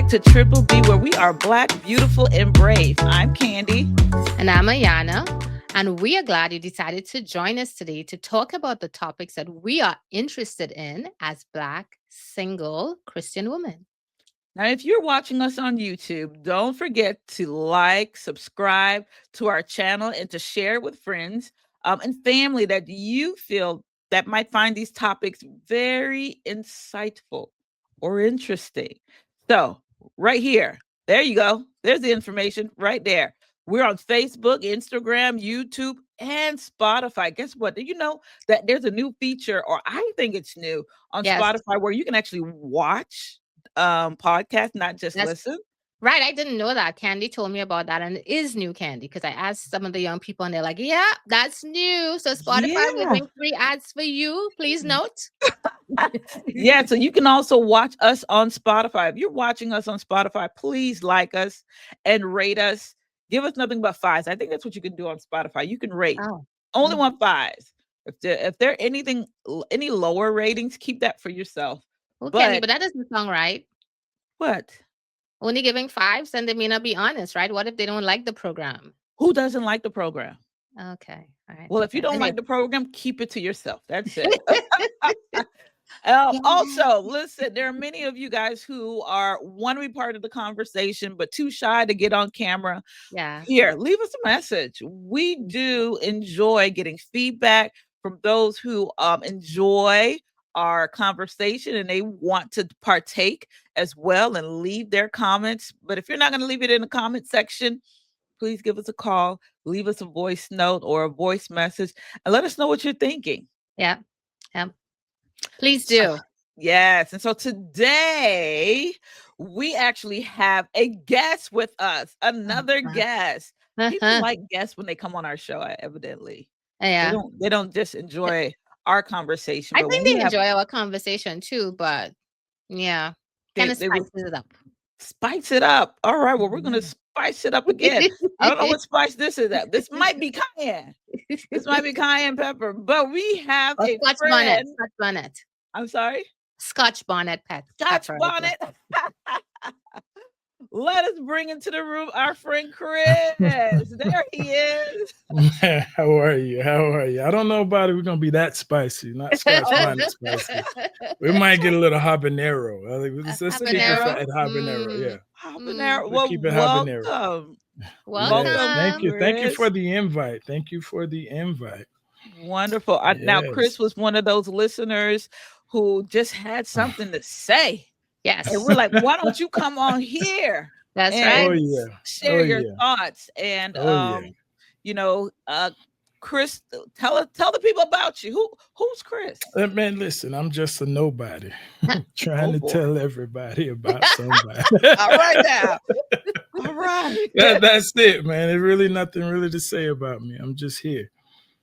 to Triple B, where we are Black, beautiful, and brave. I'm Candy. And I'm Ayana. And we are glad you decided to join us today to talk about the topics that we are interested in as Black, single Christian women. Now, if you're watching us on YouTube, don't forget to like, subscribe to our channel, and to share with friends and family that you feel that might find these topics very insightful or interesting. So, right here, there you go. There's the information right there. We're on Facebook, Instagram, YouTube, and Spotify. Guess what? Did you know that there's a new feature, or I think it's new, on Yes. Spotify where you can actually watch podcast, not just listen? Right. I didn't know that. Candy told me about that. And it is new, Candy, because I asked some of the young people and they're like, yeah, that's new. So Spotify, we're doing free ads for you. Please note. Yeah, so you can also watch us on Spotify. If you're watching us on Spotify, please like us and rate us. Give us nothing but fives. I think that's what you can do on Spotify. You can rate. Only want fives. If there anything, any lower ratings, keep that for yourself. Okay, Candy, but that doesn't sound right. What? Only giving fives, and they may not be honest, right? What if they don't like the program? Who doesn't like the program? Okay. All right. Well, if you don't like the program, keep it to yourself. That's it. Also, listen, there are many of you guys who want to be part of the conversation, but too shy to get on camera. Yeah. Here, leave us a message. We do enjoy getting feedback from those who enjoy our conversation and they want to partake as well and leave their comments. But if you're not going to leave it in the comment section, please give us a call, leave us a voice note or a voice message, and let us know what you're thinking. Yeah. Please do. Yes. And so today we actually have a guest with us, another guest. People like guests when they come on our show, evidently. Yeah. They don't just enjoy our conversation. I think they enjoy our conversation too, but yeah, kind of spices it up. Spice it up. All right. Well, we're going to spice it up again. I don't know what spice this is. This might be cayenne. This might be cayenne pepper, but we have a Scotch friend. Scotch bonnet. I'm sorry? Scotch bonnet pet. Scotch bonnet. Let us bring into the room our friend Chris. There he is. How are you? I don't know about it. We're gonna be that spicy, not Scotch bonnet spicy. We might get a little habanero. Let's keep it at habanero. Yeah, habanero. Well, keep it habanero. Welcome. Yes, thank you for the invite. Wonderful. Yes. Now, Chris was one of those listeners who just had something to say. Yes. And we're like, why don't you come on here? That's right. Share your thoughts. And Chris, tell the people about you. Who's Chris? Man, listen, I'm just a nobody trying to tell everybody about somebody. All right now. All right. That's it, man. There's really nothing really to say about me. I'm just here.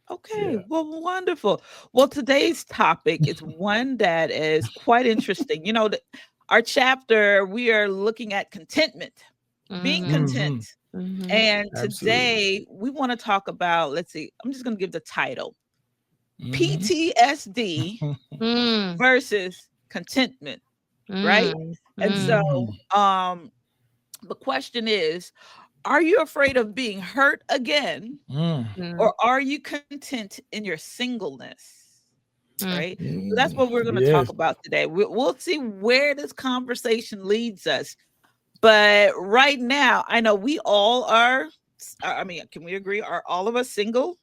Okay, yeah. Well, wonderful. Well, today's topic is one that is quite interesting. Our chapter, we are looking at contentment, being content. Mm-hmm. And today we want to talk about, let's see, I'm just going to give the title, PTSD versus contentment, right? And so the question is, are you afraid of being hurt again? Or are you content in your singleness? Right? So that's what we're going to talk about today. We'll see where this conversation leads us. But right now, I know we all are. I mean, can we agree? Are all of us single?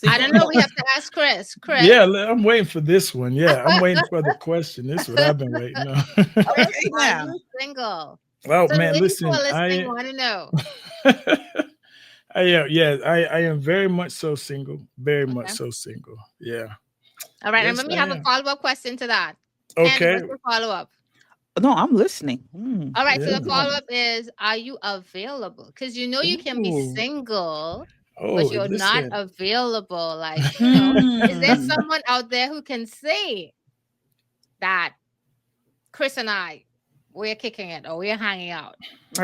I don't know. We have to ask Chris. Yeah, I'm waiting for this one. Yeah, I'm waiting for the question. This is what I've been waiting on. Okay, now. Single. Well, so man, listen. I want to know. I am very much so single. Very much so single. Yeah. All right, and let me have a follow-up question to that. Okay. What's the follow-up? No, I'm listening. All right, so the follow-up is, are you available? Because you can be single, but you're not available. Like, is there someone out there who can say that Chris and I, we're kicking it or we're hanging out?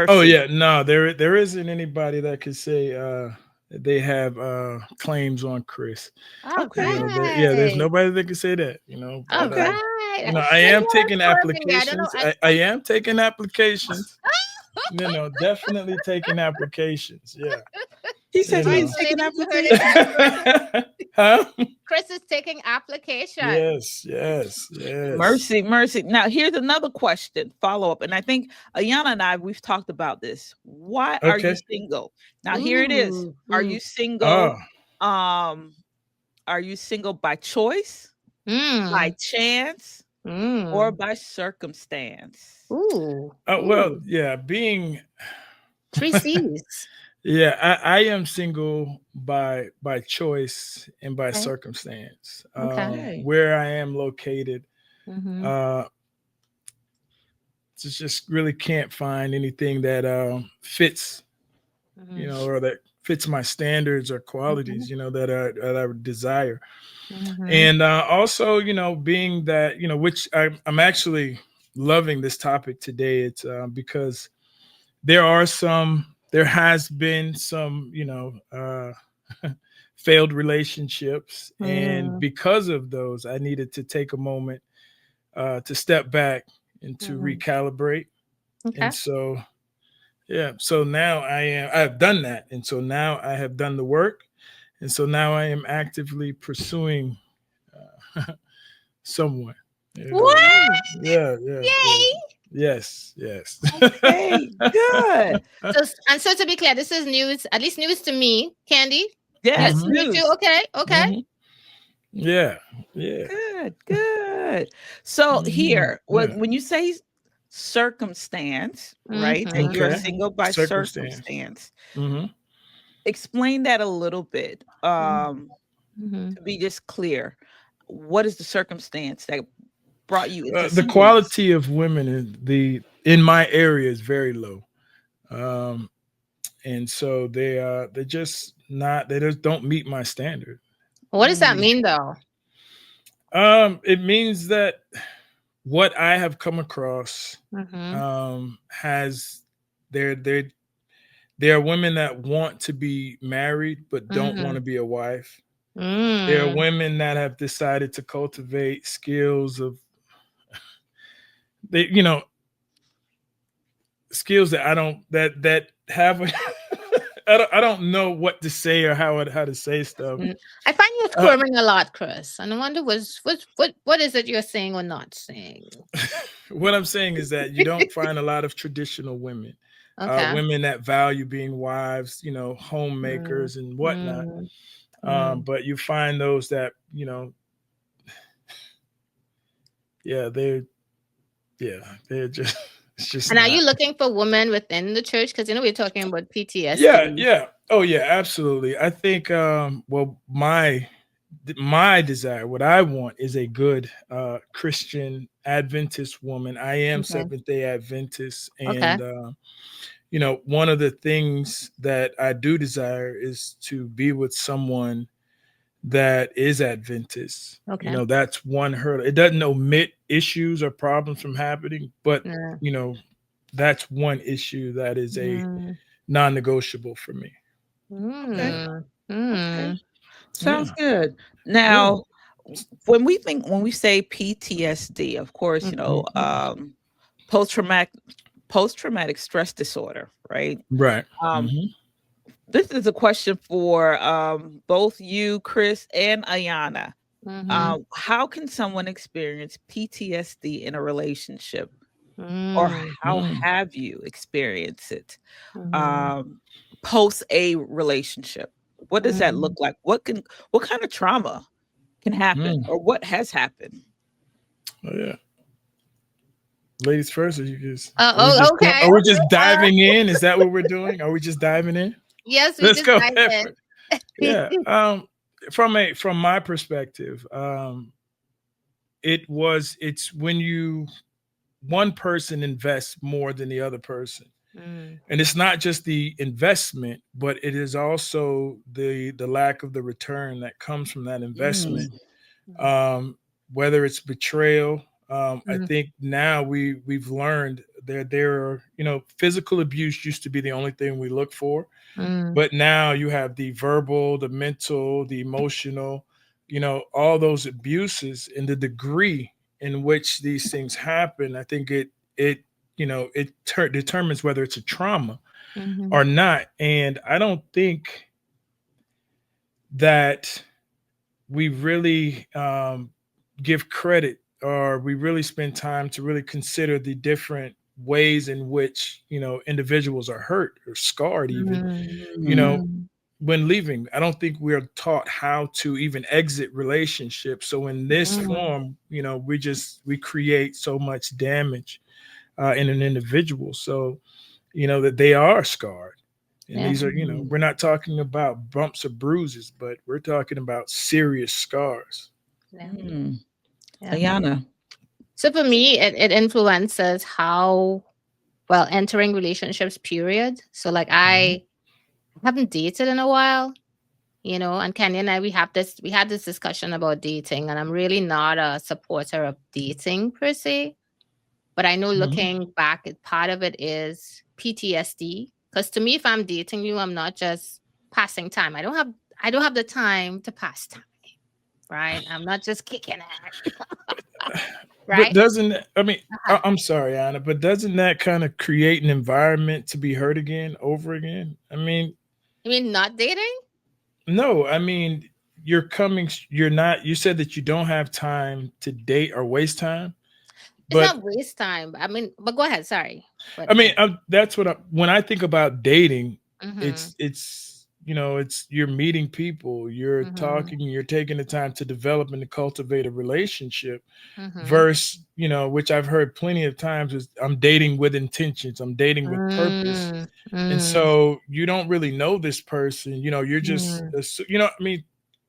Oh, yeah. No, there isn't anybody that could say they have claims on Chris. Okay. There's nobody that can say that, Okay. I am taking applications. I am taking applications. Definitely taking applications. Yeah. He said All right, he's so taking ladies, you heard it here first. applications. Huh? Chris is taking application. Yes, yes, yes. Mercy, mercy. Now, here's another question, follow up. And I think Ayana and I, we've talked about this. Why are you Okay. single? Now, here it is. Are you Oh, single? Um, are you single by choice, by Mm. chance, or Mm. by circumstance? Ooh. well, Ooh. yeah, being Three C's. yeah, I am single by choice and by Okay. circumstance. Okay. Okay. Where I am located, Mm-hmm. uh, just really can't find anything that fits, Mm-hmm. or that fits my standards or Mm-hmm. qualities, that I would desire. Mm-hmm. And also, being that, which I'm actually loving this topic today. It's because there has been some, failed relationships. And Mm. because of those, I needed to take a moment to step back and to Mm-hmm. recalibrate. Okay. And so, yeah, so now I've done that. And so now I have done the work. And so now I am actively pursuing someone. What? Yeah, yeah, yeah. Yay! Yes, yes. Okay, good. So to be clear, this is news, at least news to me, Candy. Yes, Yes, hmm me too. news. Okay, okay. hmm Yeah, yeah. Good, good. So here, Yeah. when you say circumstance, right, that you're Okay. Mm-hmm. single by Circumstance. circumstance, hmm explain that a little bit, Mm-hmm. to be just clear. What is the circumstance that brought you into The singleness? quality of women in my area is very low, um, and so they're just not. They just don't meet my standard. What does that Mm, mean, though? It means that what I have come across Mm-hmm. has there there are women that want to be married but don't want Mm-hmm. to be a wife. There are Mm. women that have decided to cultivate skills of they skills that I don't that have I don't know what to say or how to say stuff. Mm. I find you Uh, squirming a lot, Chris. And I wonder what is it you're saying or not saying? what I'm saying is that you don't find a lot of traditional women, Okay. women that value being wives, Mm. homemakers and whatnot. Mm. Mm. But you find those that yeah, they're just it's just And are not. you looking for women within the church? Because we're talking about Yeah, PTSD. yeah. Oh yeah, absolutely. I think well my desire, what I want is a good Christian Adventist woman. I am Okay. Seventh-day Adventist, Okay. and one of the things that I do desire is to be with someone that is Adventist. Okay. That's one hurdle. It doesn't omit issues or problems from happening, but Yeah. you know, that's one issue that is a Mm. non-negotiable for me. okay, Yeah. Mm. okay. Mm. Sounds Yeah. good. Yeah. Now, when we say PTSD, of course, Mhm. post traumatic post traumatic stress disorder, right? Right. Um, hmm this is a question for both you, Chris, and Ayana. Mhm. How can someone experience PTSD in a relationship, or Mm. how Mm. have you experienced it Mhm. um, post a relationship? What does that look Mhm. like? What kind of trauma can happen, Mm. or what has happened? Oh yeah. Ladies first, or you just Oh, okay. are we Okay. just All right. diving in? Is that what we're doing? Are we just diving in? Yes, we Let's just go dive ahead. in. Yeah. From my perspective, it's when one person invests more than the other person. Mm. And it's not just the investment, but it is also the lack of the return that comes from that investment. Mm, Mhm. um, Whether it's betrayal. I Mhm. think now we've learned there are, physical abuse used to be the only thing we look for, Mm. but now you have the verbal, the mental, the emotional, all those abuses, and the degree in which these things happen. I think it it determines whether it's a trauma Mm-hmm. or not. And I don't think that we really give credit, or we really spend time to really consider the different ways in which individuals are hurt or scarred, even you Mm. know when leaving. I don't think we're taught how to even exit relationships. So in this form, we create so much damage in an individual, so that they are scarred. And Yeah. these are, Mm. we're not talking about bumps or bruises, but we're talking about serious scars. Yeah. Mm. Yeah. Ayana. So for me, it influences how well entering relationships, period. So like Mhm. I haven't dated in a while, and Kenny and I we had this discussion about dating, and I'm really not a supporter of dating per se. But I know Mhm. looking back, part of it is PTSD. Because to me, if I'm dating you, I'm not just passing time. I don't have the time to pass time, right? I'm not just kicking it, But right? doesn't I mean, Uh-huh. I'm sorry, Anna, but doesn't that kind of create an environment to be hurt again, over again? I mean, You mean not dating? no, I mean, you're not, you said that you don't have time to date or waste time, It's but not waste time. I mean, but go ahead. Sorry, but I mean, yeah. that's when I think about dating, Mhm. it's you're meeting people, you're Mhm. talking, you're taking the time to develop and to cultivate a relationship, Mhm. versus, which I've heard plenty of times, is I'm dating with intentions, I'm dating with purpose. Mm. And Mm. so you don't really know this person, you're just, Mm. I mean,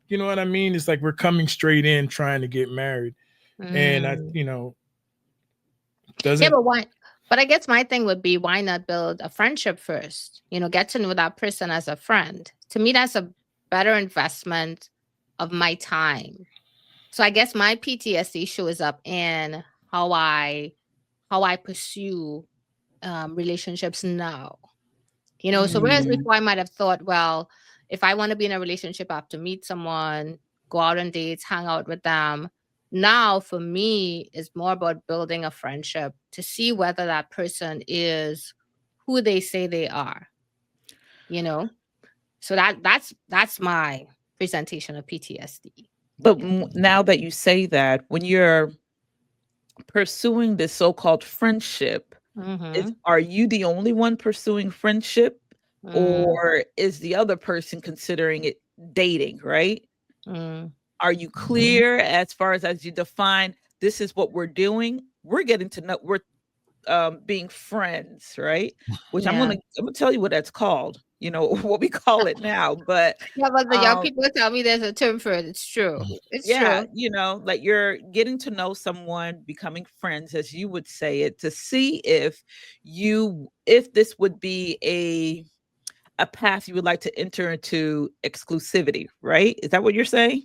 you know what I mean? It's like we're coming straight in trying to get married. And Mm. Yeah, doesn't, but why? But I guess my thing would be, why not build a friendship first? Get to know that person as a friend. To me, that's a better investment of my time. So I guess my PTSD shows up in how I pursue relationships now. So whereas Mm. before I might have thought, well, if I want to be in a relationship, I have to meet someone, go out on dates, hang out with them. Now, for me, it's more about building a friendship to see whether that person is who they say they are. You know, so that's my presentation of PTSD. But Yeah. now that you say that, when you're pursuing this so-called friendship, Mm-hmm. are you the only one pursuing friendship, Mm, or is the other person considering it dating, right? mm, Are you Mhm. clear as far as you define this is what we're doing? We're getting to know, we're being friends, right? Which yeah. I'm gonna tell you what that's called. What we call it now, but Yeah, but the young um people tell me there's a term for it. It's true. It's yeah, true. like you're getting to know someone, becoming friends, as you would say it, to see if this would be a path you would like to enter into exclusivity, right? Is that what you're saying?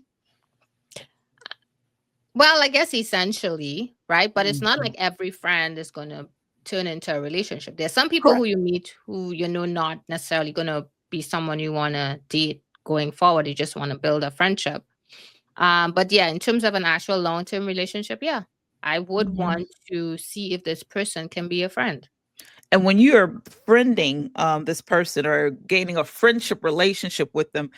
Well, I guess essentially, right? But it's not Mhm. like every friend is going to turn into a relationship. There's some people who Correct. you meet who not necessarily going to be someone you want to date going forward. You just want to build a friendship. But yeah, in terms of an actual long-term relationship, yeah, I would Mhm. want to see if this person can be a friend. And when you're friending this person or gaining a friendship relationship with them,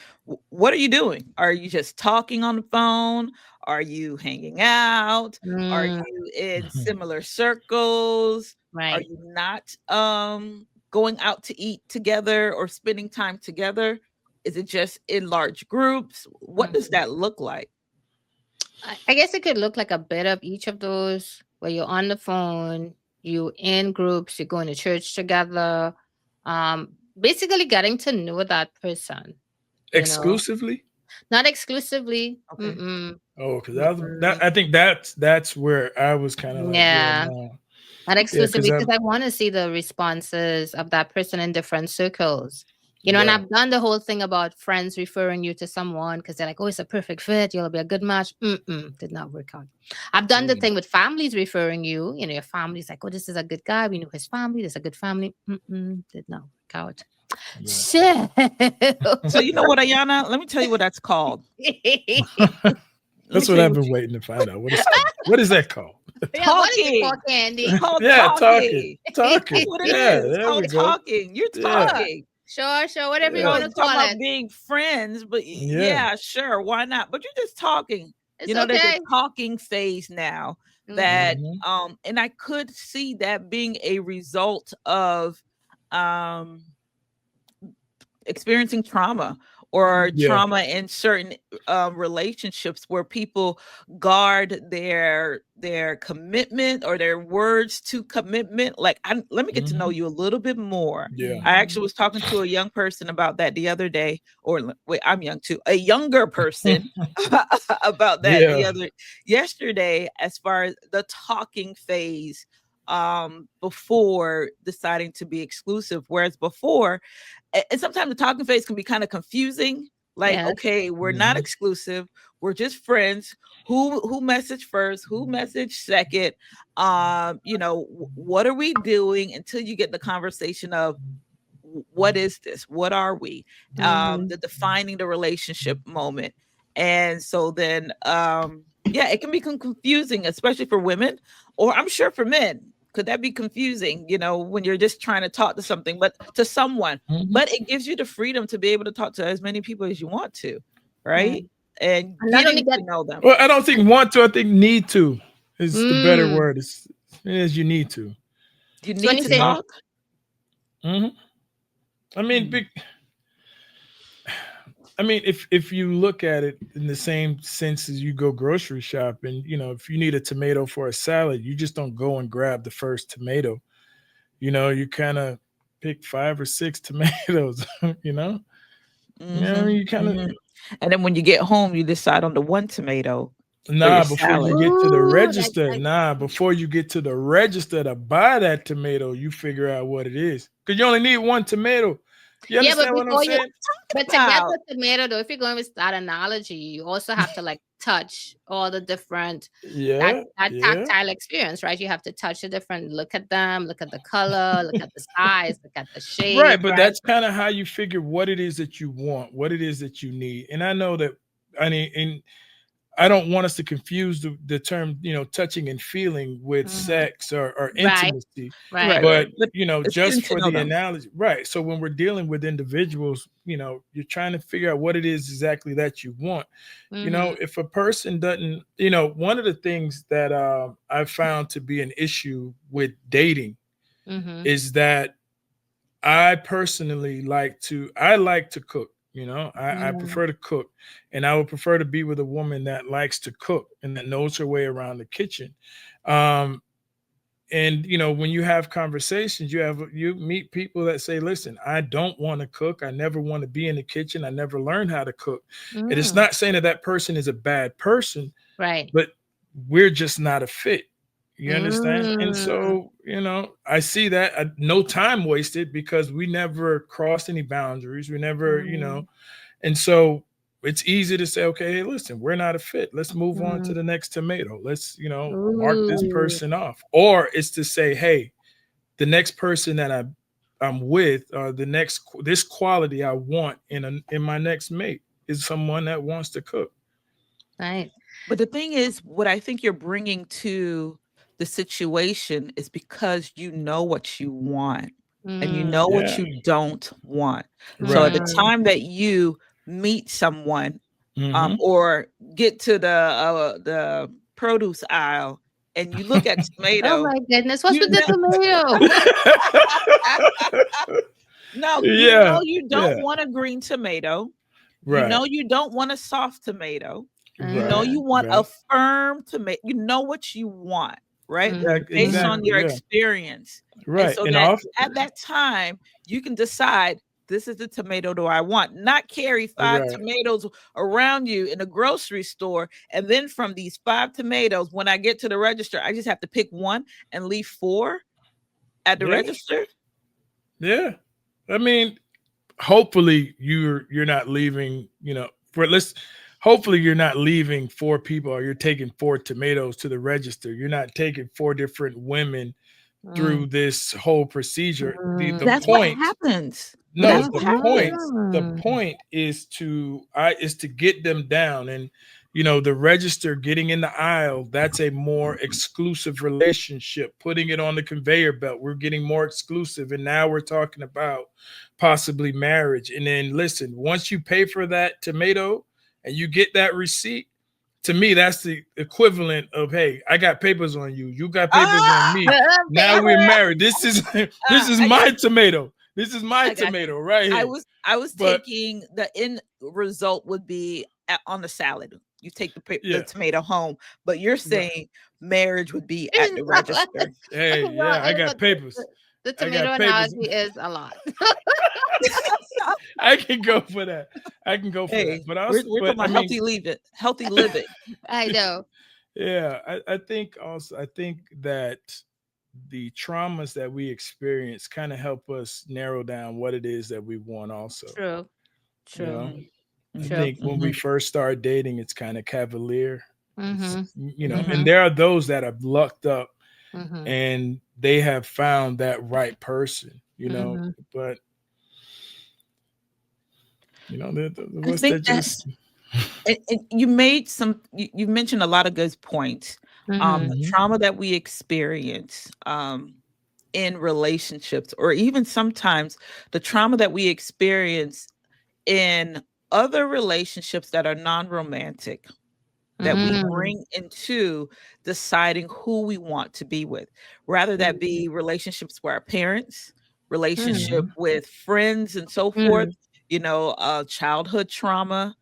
what are you doing? Are you just talking on the phone? Are you hanging out? Are Mm, you in similar circles? Are right. you not going out to eat together or spending time together? Is it just in large groups? What does Mhm. that look like? I guess it could look like a bit of each of those, where you're on the phone, you in groups, you're going to church together. Basically getting to know that person, you know, exclusively? not exclusively. Okay. Mm-mm, Oh, because mm-mm. I think that's where I was kind of like, yeah, Yeah, no, not yeah, because exclusively, I'm because I want to see the responses of that person in different circles. And right. I've done the whole thing about friends referring you to someone because they're like, oh, it's a perfect fit. You'll be a good match. Mm-mm, did not work out. I've done the Mm, thing with families referring you. Your family's like, oh, this is a good guy. We know his family. This is a good family. Mm-mm, did not work out. right. Shit. So you know what, Ayana? Let me tell you what that's called. Let me That's what tell you I've what been waiting to find out. What is that called? Yeah, what is it called, Talking. It's Candy? called Yeah, talking, talking. That's talking. what it Yeah, is. It's there we called go. talking. You're Yeah, Sure, talking. sure, whatever you You know, yeah, want to you're talking call about it. being friends, but yeah. yeah, sure, why not? But you're just talking. It's You know, there's a okay. talking phase now that Mm-hmm. Hmm. and I could see that being a result of um experiencing trauma or Mm-hmm. Yeah. trauma in certain relationships where people guard their commitment or their words to commitment. Like, let me get to know Hmm. you a little bit more. Yeah. I actually was talking to a young person about that the other day, or wait, I'm young too, a younger person about that Yeah. yesterday, as far as the talking phase before deciding to be exclusive. Whereas before, and sometimes the talking phase can be kind of confusing. Like, Yes. okay, we're not Hmm. exclusive. We're just friends. Who messaged first? Who messaged second? What are we doing until you get the conversation of what is this? What are we? Mm-hmm. The defining the relationship moment. And so then yeah, it can become confusing, especially for women, or I'm sure for men. Could that be confusing, when you're just trying to talk to something, but to someone, Hmm. but it gives you the freedom to be able to talk to as many people as you want to, Yeah. right? And And not only getting that. to know them. Well, I don't think want to. I think need to is the better Mm. word. Is you need to. You So when need you to You say, know. talk. Hmm. I mean, Hmm. big. I mean, if you look at it in the same sense as you go grocery shopping, if you need a tomato for a salad, you just don't go and grab the first tomato. You kind of pick five or six tomatoes. You know. Yeah, I mean, Hmm. you kind of. Hmm. And then when you get home, you decide on the one tomato for your Nah, before you salad. get to the ooh, register, before you get to the register to buy that tomato, you figure out what it is. Because you only need one tomato. You yeah, but understand what I'm before you, saying? but to get About the tomato though, if you're going with that analogy, you also have to like touch all the different Yeah, that yeah. tactile experience, right? You have to touch the different, look at them, look at the color, look at the size, look at the shape, Right, but right? that's kind of how you figure what it is that you want, what it is that you need. And I know that, I mean, and I don't want us to confuse the term, touching and feeling with Mm-hmm. sex or Right, intimacy. right. right, right. But, But it's just getting to for know the them. analogy, right. So when we're dealing with individuals, you're trying to figure out what it is exactly that you want. Mm-hmm. If a person doesn't, one of the things that I've found to be an issue with dating Mm-hmm. is that I like to cook. I Mm-hmm. prefer to cook, and I would prefer to be with a woman that likes to cook and that knows her way around the kitchen. Um, and when you have conversations, you meet people that say, listen, I don't want to cook, I never want to be in the kitchen, I never learned how to cook. And it's Mm. not saying that that person is a bad person, Right. but we're just not a fit. You understand? And Mm. so, I see that no time wasted because we never crossed any boundaries. We never, Mm. and so it's easy to say, okay, hey, listen, we're not a fit. Let's move on to Mm. the next tomato. Let's, mark this Ooh. person off. Or it's to say, hey, the next person that I'm with, or this quality I want in my next mate is someone that wants to cook. Right. But the thing is, what I think you're bringing to the situation is because you know what you want and you know Mm. what Yeah. you don't want. So at Right. the Mm. time that you meet someone, Hmm. or get to the produce aisle and you look at Oh tomato, my goodness. What's you with the know, tomato? no, Yeah. you don't Yeah. want a green tomato. You Right. know you don't want a soft tomato. You know Right. Uh, you want a Right. firm tomato. You know what you want, right? Yeah, mhm, Based mhm, on exactly. your Yeah. experience. And Right. so And that off. at that time, you can decide this is the tomato do I want, not carry five Right. tomatoes around you in a grocery store. And then from these five tomatoes, when I get to the register, I just have to pick one and leave four at the Yeah. register. Yeah. I mean, hopefully you're not leaving, for let's hopefully you're not leaving four people or you're taking four tomatoes to the register. You're not taking four different women mm, through this whole procedure. The mm. That's what point happens. No, That's what the point happens. the Mhm. point is to get them down. And the register, getting in the aisle, that's a more exclusive relationship. Putting it on the conveyor belt, we're getting more exclusive. And now we're talking about possibly marriage. And then listen, once you pay for that tomato and you get that receipt, to me, that's the equivalent of, hey, I got papers on you. You got papers on Ah, me. Now we're married. This is this is I got my tomato. This is my I got you. tomato right here. I was But taking the end result would be on the salad. You take the yeah, tomato home, but you're right. saying marriage would be at the No, register. Hey, no, yeah, I got papers. the I tomato got papers. analogy is a lot. I can go for that. I can go for that. Hey, But also, we're but talking I about mean, healthy living. I know. yeah, I think also, I think that the traumas that we experience kind of help us narrow down what it is that we want also. True. You True. know, Mhm, I mhm, True. think when we mhm, first start dating, it's kind of cavalier. It's, Mm-hmm. and Mm-hmm. there are those that have lucked up Mm-hmm. and they have found that right person. Mm-hmm. But the I ones think that that just and you mentioned a lot of good points. Mm-hmm. The Mhm, trauma that we experience in relationships, or even sometimes the trauma that we experience in other relationships that are non-romantic, that we Mm-hmm. bring into deciding who we want to be with, rather that be relationships with our parents, relationship mhm, with friends and so forth, Mm-hmm. childhood trauma,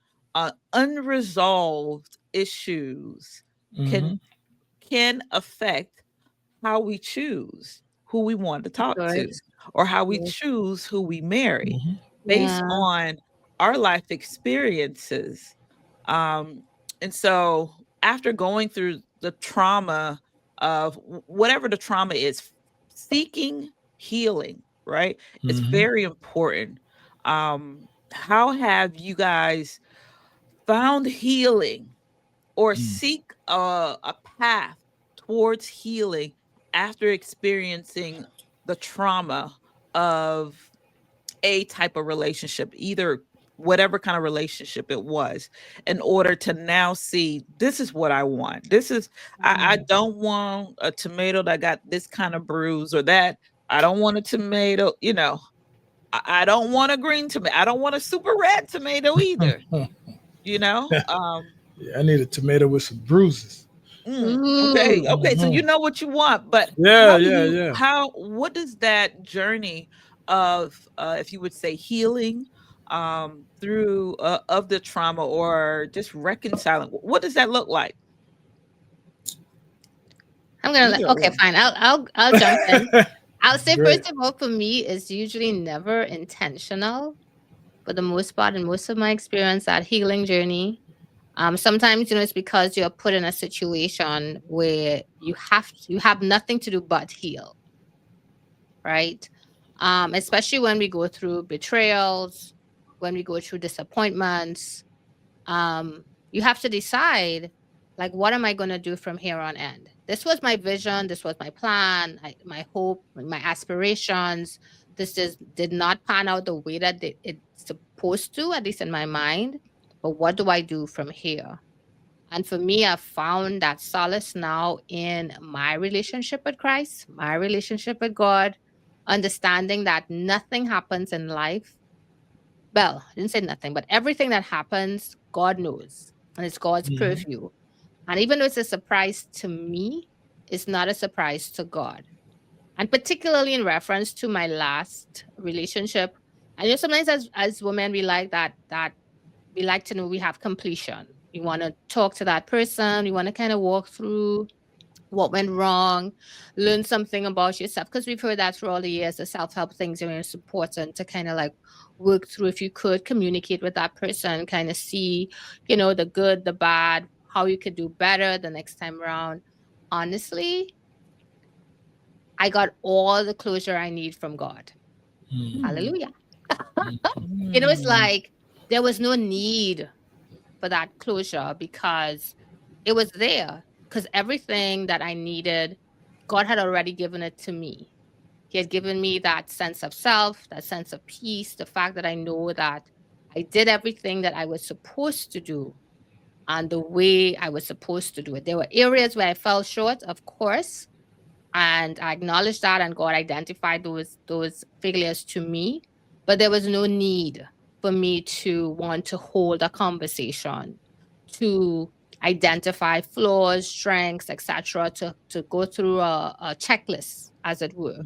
unresolved issues can mhm, affect how we choose who we want to talk to, Good. or how we Good. choose who we marry mhm, based Yeah. on our life experiences. Um, and so after going through the trauma of whatever the trauma is, seeking healing, right? It's mhm, very important. How have you guys found healing or mm, seek a path towards healing after experiencing the trauma of a type of relationship, either whatever kind of relationship it was, in order to now see this is what I want. I don't want a tomato that got this kind of bruise or that. I don't want a tomato, I don't want a green tomato. I don't want a super red tomato either, mm. you know? Yeah, I need a tomato with some bruises. Okay, Ooh. okay, so you Mhm. know what you want, but Yeah, yeah, yeah. what does that journey of, if you would say healing, through, of the trauma or just reconciling, what does that look like? I'm gonna Either okay, or. fine. I'll jump in. I'll say Great. first of all, for me, it's usually never intentional. For the most part, in most of my experience, that healing journey. Sometimes it's because you're put in a situation where you have nothing to do but heal, right? Especially when we go through betrayals, when we go through disappointments, you have to decide, like, what am I going to do from here on end? This was my vision, this was my plan, my hope, my aspirations. Did not pan out the way that it's supposed to, at least in my mind. But what do I do from here? And for me, I've found that solace now in my relationship with Christ, my relationship with God, understanding that nothing happens in life. Well, I didn't say nothing, but everything that happens, God knows. And it's God's Mhm, purview. And even though it's a surprise to me, it's not a surprise to God. And particularly in reference to my last relationship. I know sometimes as women we like that we like to know we have completion. We want to talk to that person. We want to kind of walk through what went wrong, learn something about yourself. Because we've heard that through all the years, the self-help things are important to kind of like work through. If you could communicate with that person, kind of see, the good, the bad, how you could do better the next time around. Honestly, I got all the closure I need from God. mm, Mm, Hallelujah. mm, It's mm, like there was no need for that closure because it was there. Because everything that I needed, God had already given it to me. He had given me that sense of self, that sense of peace, the fact that I know that I did everything that I was supposed to do. and the way I was supposed to do it. There were areas where I fell short, of course, and I acknowledged that, and God identified those failures to me. But there was no need for me to want to hold a conversation, to identify flaws, strengths, etc., to go through a checklist, as it were,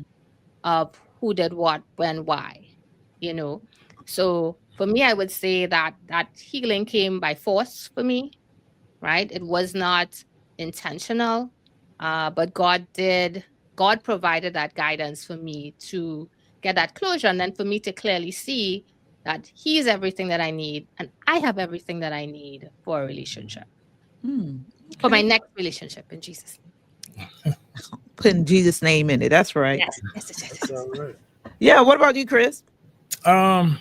of who did what, when, why, you know. So for me, I would say that that healing came by force for me, right? It was not intentional, but God provided that guidance for me to get that closure, and then for me to clearly see that He's everything that I need, and I have everything that I need for a relationship, for my Okay. next relationship, in Jesus' name. Putting Jesus' name in it. That's right. Yes, yes, yes, yes, That's yes. all right. Yeah. What about you, Chris? Um,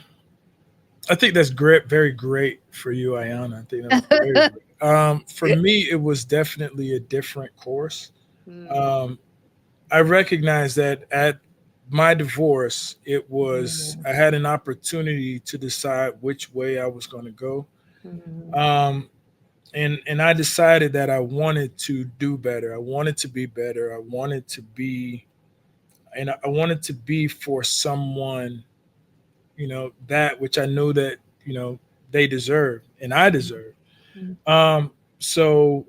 I think that's great, very great for you, Ayana. I think that was very great. For me, it was definitely a different course. Mm, Um, I recognize that at my divorce, it was mm, I had an opportunity to decide which way I was going to go, mm, um, and I decided that I wanted to do better. I wanted to be better. I wanted to be, and I wanted to be for someone, that which I know that they deserve and I deserve. mm, So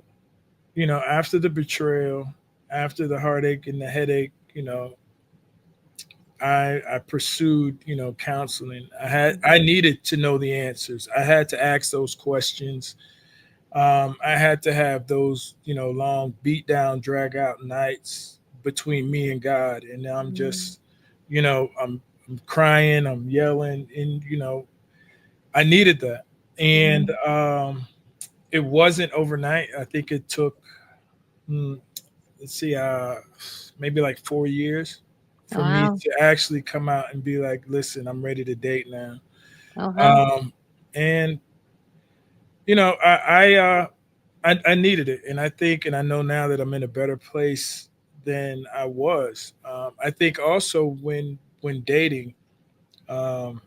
after the betrayal, after the heartache and the headache, I pursued, counseling. I needed to know the answers. I had to ask those questions. I had to have those, long beat down, drag out nights between me and God. And I'm mm, just, I'm crying, I'm yelling, and I needed that. And mm. it wasn't overnight. I think it took, hmm, let's see, maybe like 4 years for me Wow. to actually come out and be like, listen, I'm ready to date now. Uh-huh. Um, and I needed it, and I think, and I know now that I'm in a better place than I was. I think also when dating, um,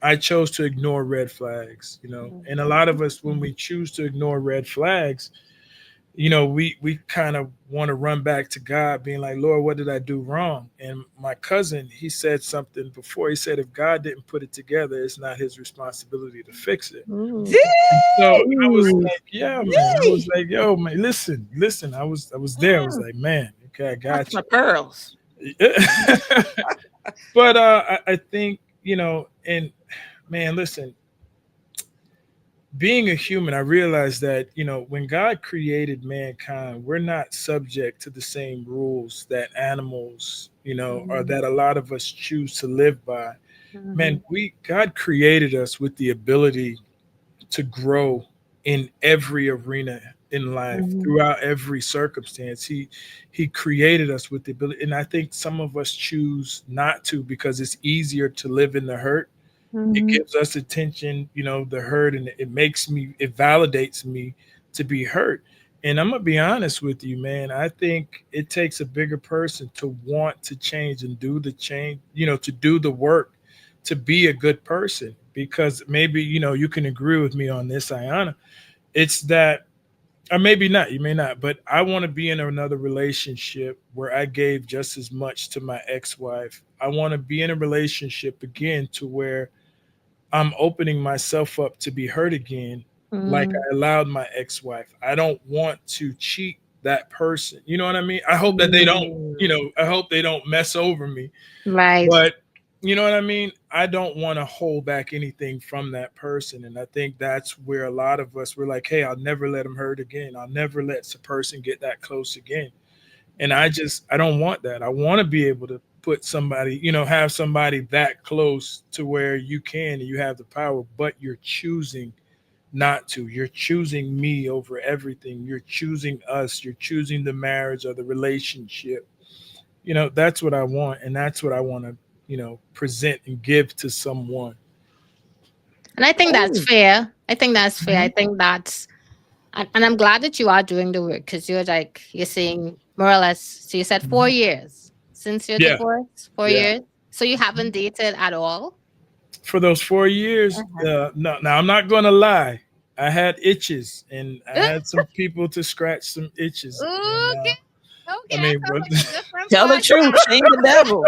I chose to ignore red flags. And a lot of us, when we choose to ignore red flags, we kind of want to run back to God, being like, Lord, what did I do wrong? And my cousin, he said something before. He said, if God didn't put it together, it's not his responsibility to fix it. Ooh. And so I was Ooh. like, yeah, man. I was like, yo, man, listen. I was there. I was Mm, like, man, okay, I watch got my pearls. you. But I think, and man, listen, being a human, I realized that, when God created mankind, we're not subject to the same rules that animals, or Mhm, that a lot of us choose to live by. Man, mhm, God created us with the ability to grow in every arena in life, mhm, throughout every circumstance. He created us with the ability, and I think some of us choose not to because it's easier to live in the hurt. It mhm, gives us attention, the hurt, and it validates me to be hurt. And I'm gonna be honest with you, man. I think it takes a bigger person to want to change and do the change, to do the work, to be a good person. Because maybe, you can agree with me on this, Ayana. It's that, or maybe not, you may not, but I want to be in another relationship where I gave just as much to my ex-wife. I want to be in a relationship again to where I'm opening myself up to be hurt again, like mhm, I allowed my ex-wife. I don't want to cheat that person. You know what I mean? I hope that they don't, mm. I hope they don't mess over me. Right. But you know what I mean? I don't want to hold back anything from that person. And I think that's where a lot of us, we're like, hey, I'll never let them hurt again. I'll never let a person get that close again. And I don't want that. I want to be able to put somebody, have somebody that close to where you can and you have the power, but you're choosing not to. You're choosing me over everything. You're choosing us. You're choosing the marriage or the relationship. That's what I want. And that's what I want to, present and give to someone. And I think that's Oh, fair. I think that's fair. I Mhm. think that's, and I'm glad that you are doing the work, because you're saying more or less. So you said Mhm. 4 years since your Yeah. divorce, four Yeah. years. So you haven't dated at all. For those 4 years, Uh-huh. no. Now I'm not going to lie. I had itches, and I had some people to scratch some itches, and Okay. Okay, I that mean, sounds but like a different Tell the truth, podcast. shame the devil.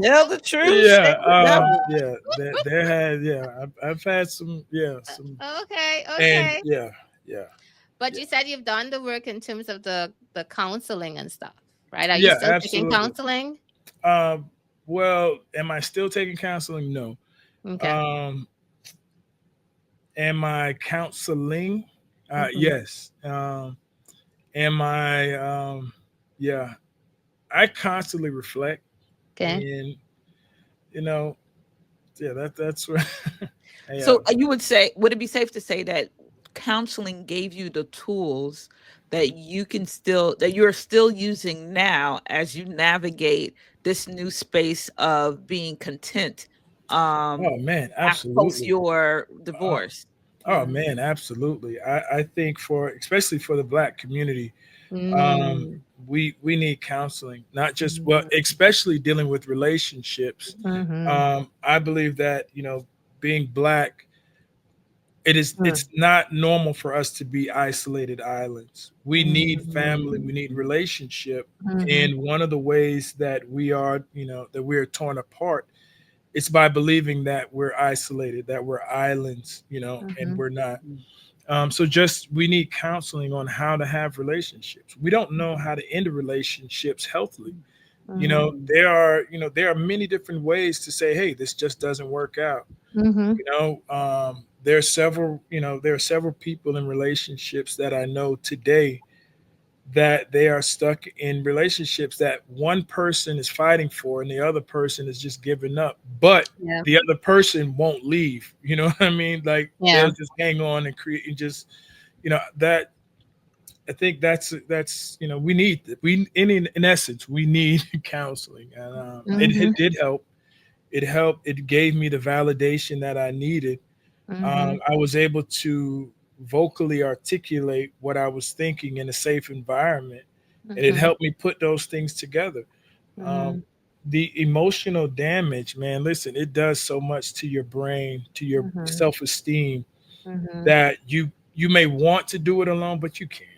Tell the truth, yeah, shame the devil. yeah, there had, yeah, I've had some, yeah, some, Okay, and okay. yeah, yeah, But yeah, you said you've done the work in terms of the counseling and stuff, right? Are you yeah, still taking absolutely. counseling? Um, well, am I still taking counseling? No. Okay. Um, am I counseling? Hmm. Yes. Am I? Yeah. I constantly reflect, Okay. and you know, yeah, that's where. Yeah. So you would say, would it be safe to say that counseling gave you the tools that you can still, that you're still using now as you navigate this new space of being content Oh man, post absolutely. your Oh, divorce? oh Yeah. man, absolutely. I think for especially for the Black community, um, Mm. we need counseling, not just, well, Mhm. especially dealing with relationships. Mhm. I believe that, being Black, it's Mm. not normal for us to be isolated islands. We need family, Mhm. we need relationship, Mhm. and one of the ways that we are, that we are torn apart, it's by believing that we're isolated, that we're islands, and Mhm. we're not. So just we need counseling on how to have relationships. We don't know how to end relationships healthily. Mhm. There are many different ways to say, hey, this just doesn't work out. Mhm. There are several people in relationships that I know today that they are stuck in relationships that one person is fighting for and the other person is just giving up, but Yeah. the other person won't leave. You know what I mean? Like Yeah. they'll just hang on and create and just, that I think that's we need in essence we need counseling, and it Mhm. did help. It helped. It gave me the validation that I needed. Mhm. I was able to vocally articulate what I was thinking in a safe environment, and it Mhm. helped me put those things together. Um, Mhm. the emotional damage, man, listen, it does so much to your brain, to your Mhm. self-esteem, Mhm. that you may want to do it alone, but you can't.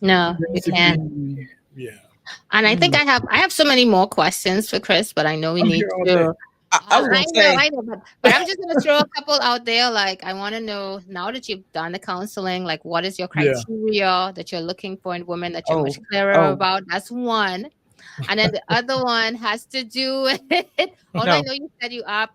No, you Realistically, can't. you can't. Yeah. And I think Mm. I have so many more questions for Chris, but I know we I'm need here all day. to. I was gonna say, I know, but I'm just gonna throw a couple out there. Like, I want to know now that you've done the counseling, like, what is your Yeah. criteria that you're looking for in women that you're much oh, clearer oh, about? That's one, and then the other one has to do with. Although I no. know you said you are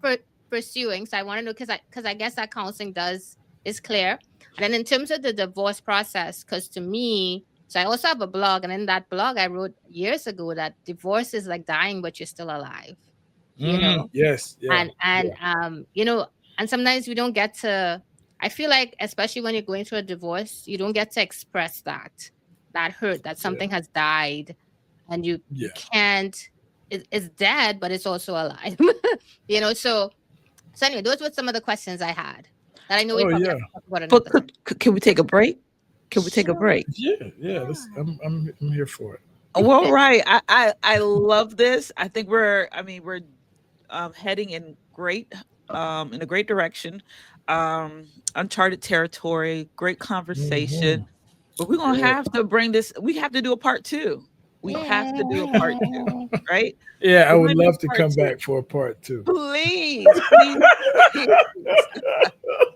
pursuing, so I want to know because I guess that counseling does is clear, and then in terms of the divorce process, because to me. So I also have a blog, and in that blog I wrote years ago that divorce is like dying, but you're still alive. You know, Yes. Yeah. and Yeah. and sometimes we don't get to. I feel like, especially when you're going through a divorce, you don't get to express that hurt that Yeah. something has died, and you Yeah. can't. It's dead, but it's also alive. So anyway, those were some of the questions I had that I know we Oh probably yeah. have to talk about But another time. can we take a break? Can we take a Sure. break? Yeah. Yeah. Yeah. I'm here for it. Well, right. I love this. I think we're heading in a great direction. Uncharted territory, great conversation. Hmm. But we're gonna Yeah. have to bring this. We have to do a part two. We have to do a part two, Yeah. right? Yeah. I We're would gonna do love to a part come two. back for a part two. Please, please, please.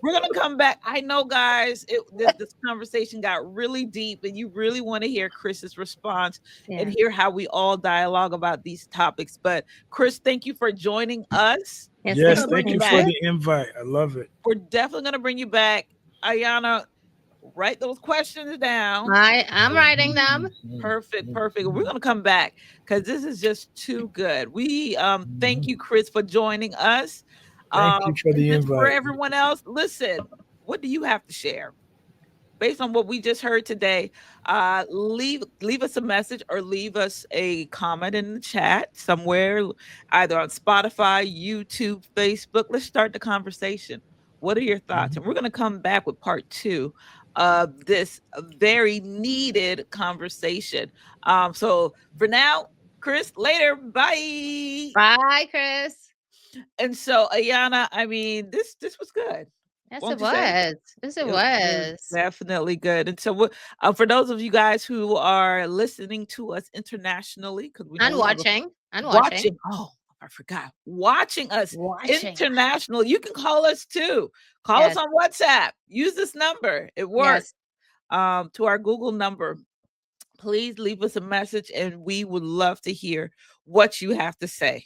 We're gonna come back. I know, guys, this conversation got really deep, and you really want to hear Chris's response and Yeah. hear how we all dialogue about these topics. But Chris, thank you for joining us. Yes, We're Yes. gonna thank you. bring Thank you you Thank for back. you. the invite. I love it. We're definitely gonna bring you back. Ayana, write those questions down. I'm writing them. Perfect, perfect. We're gonna come back because this is just too good. We thank you, Chris, for joining us. Thank you for And the just for invite. everyone else, listen, what do you have to share? Based on what we just heard today, leave us a message or leave us a comment in the chat somewhere, either on Spotify, YouTube, Facebook. Let's start the conversation. What are your thoughts? And we're going to come back with part two of this very needed conversation. So for now, Chris, later. Bye. Bye, Chris. And so Ayana, I mean, this was good. Yes, it Won't you say? was. Yes, it It was was. definitely good. And so, for those of you guys who are listening to us internationally, because we know And we have a watching. And watching. watching. Oh, I forgot. Watching us Watching. international. You can call us too. Call us Yes. on WhatsApp. Use this number. It works. Yes. To our Google number. Please leave us a message, and we would love to hear what you have to say.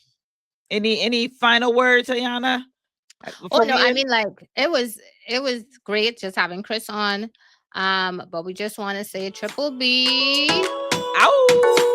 Any final words, Ayana? Oh Before no, we I end? mean, like, it was great just having Chris on. But we just want to say triple B. Ow!